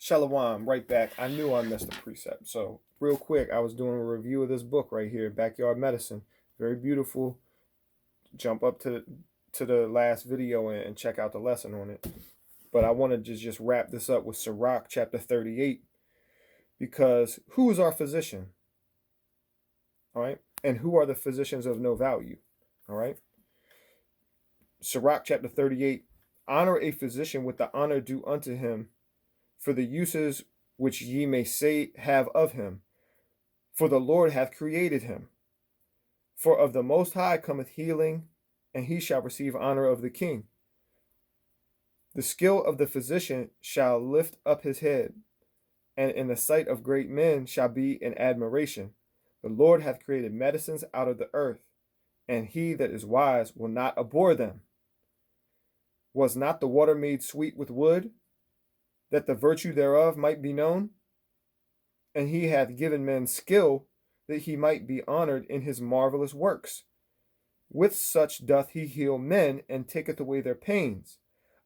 Shalom, right back. I knew I missed a precept. So, real quick, I was doing a review of this book right here, Backyard Medicine. Very beautiful. Jump up to the last video and check out the lesson on it. But I wanted to just wrap this up with Sirach chapter 38 because who is our physician? All right. And who are the physicians of no value? All right. Sirach chapter 38. Honor a physician with the honor due unto him for the uses which ye may say have of him. For the Lord hath created him. For of the Most High cometh healing, and he shall receive honor of the king. The skill of the physician shall lift up his head, and in the sight of great men shall be in admiration. The Lord hath created medicines out of the earth, and he that is wise will not abhor them. Was not the water made sweet with wood, that the virtue thereof might be known? And he hath given men skill, that he might be honored in his marvelous works. With such doth he heal men, and taketh away their pains.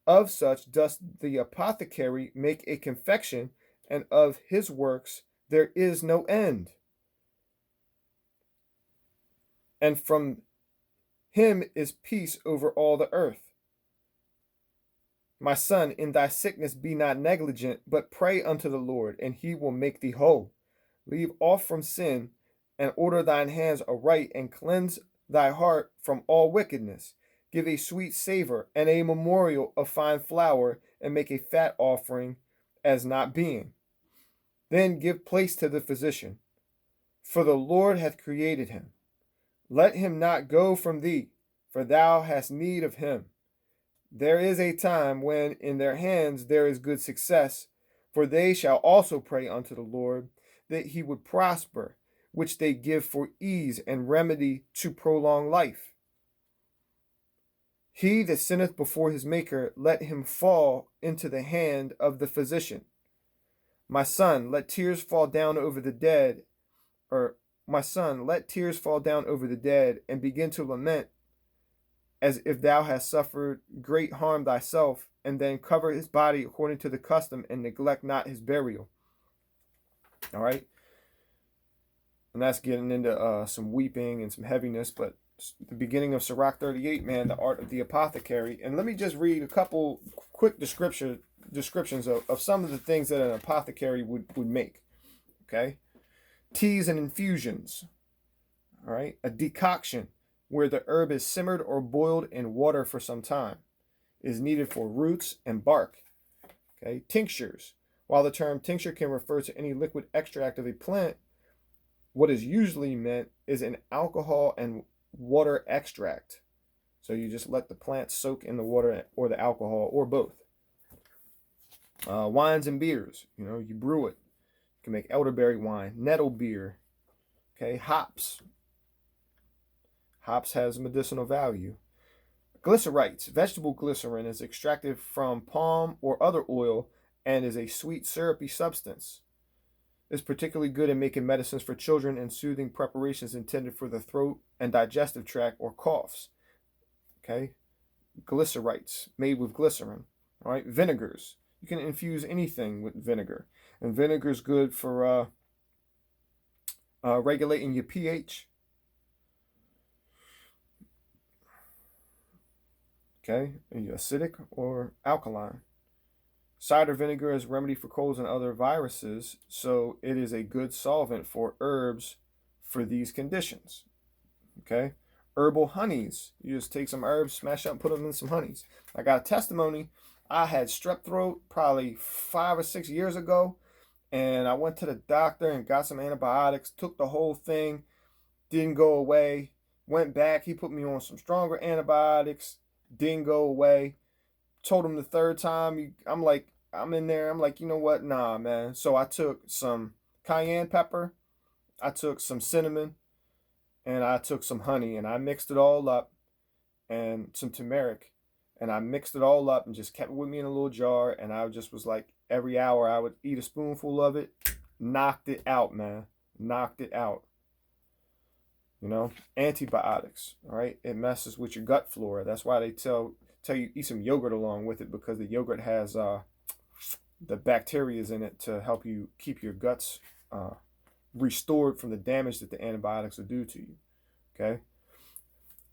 Of such doth the apothecary make a confection, and of his works there is no end. And from him is peace over all the earth. My son, in thy sickness be not negligent, but pray unto the Lord, and he will make thee whole. Leave off from sin, and order thine hands aright, and cleanse thy heart from all wickedness. Give a sweet savor and a memorial of fine flour, and make a fat offering as not being. Then give place to the physician, for the Lord hath created him. Let him not go from thee, for thou hast need of him. There is a time when in their hands there is good success, for they shall also pray unto the Lord, that he would prosper, which they give for ease and remedy to prolong life. He that sinneth before his Maker, let him fall into the hand of the physician. My son, let tears fall down over the dead, my son, let tears fall down over the dead, and begin to lament, as if thou hast suffered great harm thyself, and then cover his body according to the custom, and neglect not his burial. All right. And that's getting into some weeping and some heaviness, but the beginning of Sirach 38, man, the art of the apothecary. And let me just read a couple quick descriptions of some of the things that an apothecary would make. Okay. Teas and infusions. All right. A decoction, where the herb is simmered or boiled in water for some time, is needed for roots and bark. Okay, tinctures. While the term tincture can refer to any liquid extract of a plant, what is usually meant is an alcohol and water extract. So you just let the plant soak in the water or the alcohol or both. Wines and beers. You brew it. You can make elderberry wine, nettle beer. Okay, hops. Hops has medicinal value. Glycerites. Vegetable glycerin is extracted from palm or other oil and is a sweet, syrupy substance. It's particularly good in making medicines for children and soothing preparations intended for the throat and digestive tract or coughs. Okay? Glycerites, made with glycerin. All right? Vinegars. You can infuse anything with vinegar. And vinegar is good for regulating your pH. Okay, are you acidic or alkaline? Cider vinegar is a remedy for colds and other viruses, so it is a good solvent for herbs for these conditions. Okay, herbal honeys. You just take some herbs, smash up, put them in some honeys. I got a testimony. I had strep throat probably 5 or 6 years ago, and I went to the doctor and got some antibiotics, took the whole thing, didn't go away, went back, he put me on some stronger antibiotics, didn't go away. Told him the third time, I'm in there, I'm like, you know what, nah, man. So I took some cayenne pepper, I took some cinnamon, and I took some honey, and I mixed it all up, and some turmeric, and I mixed it all up and just kept it with me in a little jar, and I just was like, every hour I would eat a spoonful of it. Knocked it out, man. Knocked it out. Antibiotics, all right? It messes with your gut flora. That's why they tell you eat some yogurt along with it, because the yogurt has the bacteria is in it to help you keep your guts restored from the damage that the antibiotics will do to you. Okay.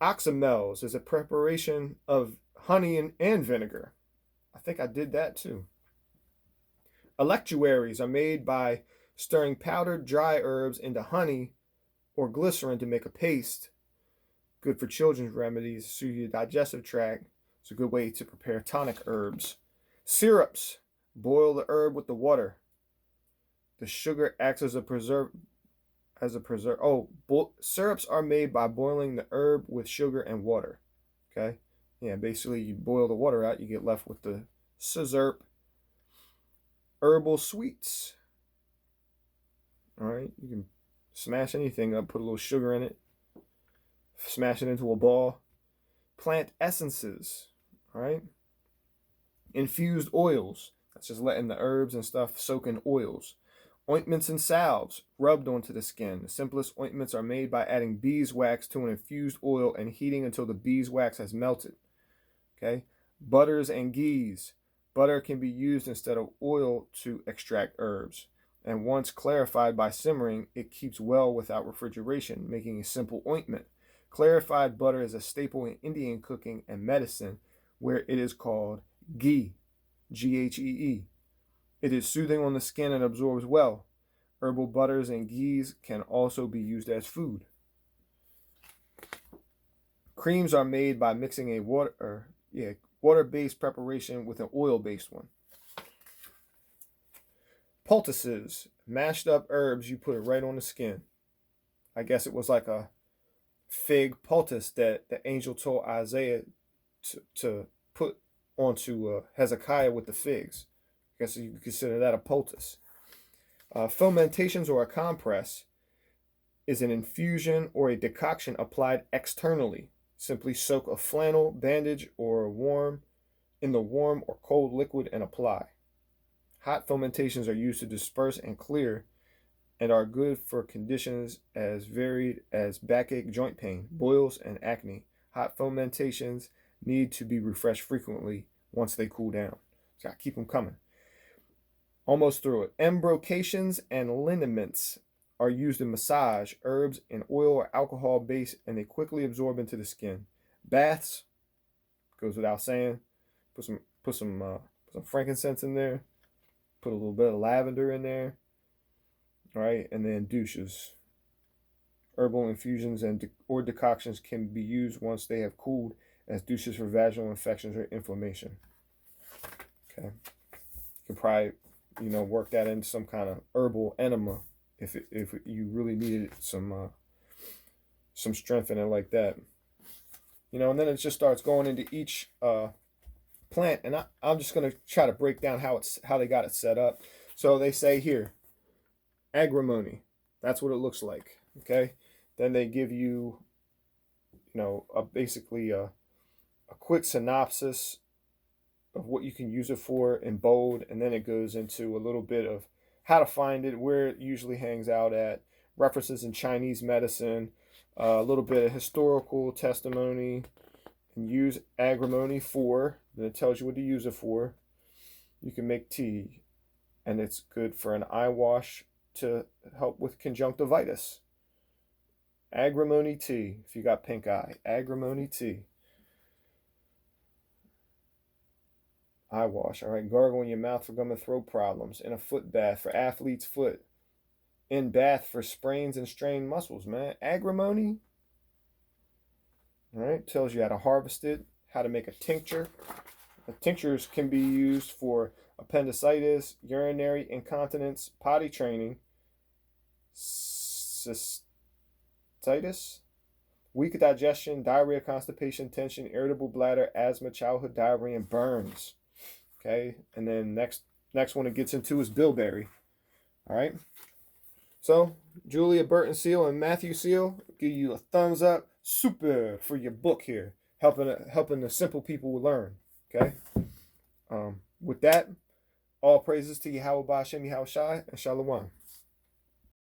Oxymels is a preparation of honey and vinegar. I think I did that too. Electuaries are made by stirring powdered dry herbs into honey or glycerin to make a paste. Good for children's remedies, soothe your digestive tract. It's a good way to prepare tonic herbs. Syrups. Boil the herb with the water. The sugar acts as a preserve. Syrups are made by boiling the herb with sugar and water. Okay? Yeah, basically you boil the water out, you get left with the sizzurp. Herbal sweets. All right, you can smash anything up, put a little sugar in it, smash it into a ball. Plant essences. All right. Infused oils. That's just letting the herbs and stuff soak in oils. Ointments and salves rubbed onto the skin. The simplest ointments are made by adding beeswax to an infused oil and heating until the beeswax has melted. Okay. Butters and ghees. Butter can be used instead of oil to extract herbs. And once clarified by simmering, it keeps well without refrigeration, making a simple ointment. Clarified butter is a staple in Indian cooking and medicine, where it is called ghee, Ghee. It is soothing on the skin and absorbs well. Herbal butters and ghees can also be used as food. Creams are made by mixing a water-based preparation with an oil-based one. Poultices, mashed up herbs, you put it right on the skin. I guess it was like a fig poultice that the angel told Isaiah to put onto Hezekiah with the figs. I guess you could consider that a poultice. Fomentations or a compress is an infusion or a decoction applied externally. Simply soak a flannel, bandage, or in the warm or cold liquid and apply. Hot fomentations are used to disperse and clear and are good for conditions as varied as backache, joint pain, boils, and acne. Hot fomentations need to be refreshed frequently once they cool down. So keep them coming. Almost through it. Embrocations and liniments are used in massage, herbs, and oil or alcohol base, and they quickly absorb into the skin. Baths, goes without saying. Put some frankincense in there. Put a little bit of lavender in there. All right, and then douches. Herbal infusions or decoctions can be used once they have cooled as douches for vaginal infections or inflammation. Okay, you can probably work that into some kind of herbal enema if you really needed some strength in it like that. And then it just starts going into each plant, and I'm just going to try to break down how they got it set up. So they say here, agrimony. That's what it looks like. Okay. Then they give you, basically a quick synopsis of what you can use it for in bold, and then it goes into a little bit of how to find it, where it usually hangs out at, references in Chinese medicine, a little bit of historical testimony, and use agrimony for. Then it tells you what to use it for. You can make tea, and it's good for an eye wash to help with conjunctivitis. Agrimony tea, if you got pink eye. Agrimony tea. Eye wash. All right. Gargle in your mouth for gum and throat problems. In a foot bath for athlete's foot. In bath for sprains and strained muscles, man. Agrimony. All right. Tells you how to harvest it, how to make a tincture. The tinctures can be used for appendicitis, urinary incontinence, potty training, cystitis, weak digestion, diarrhea, constipation, tension, irritable bladder, asthma, childhood diarrhea, and burns. Okay, and then next one it gets into is bilberry. All right. So Julia Burton Seal and Matthew Seal give you a thumbs up, super, for your book here, helping the simple people learn. Okay. With that, all praises to Yahweh Ba'Shem Yahweh Shai and Shalom.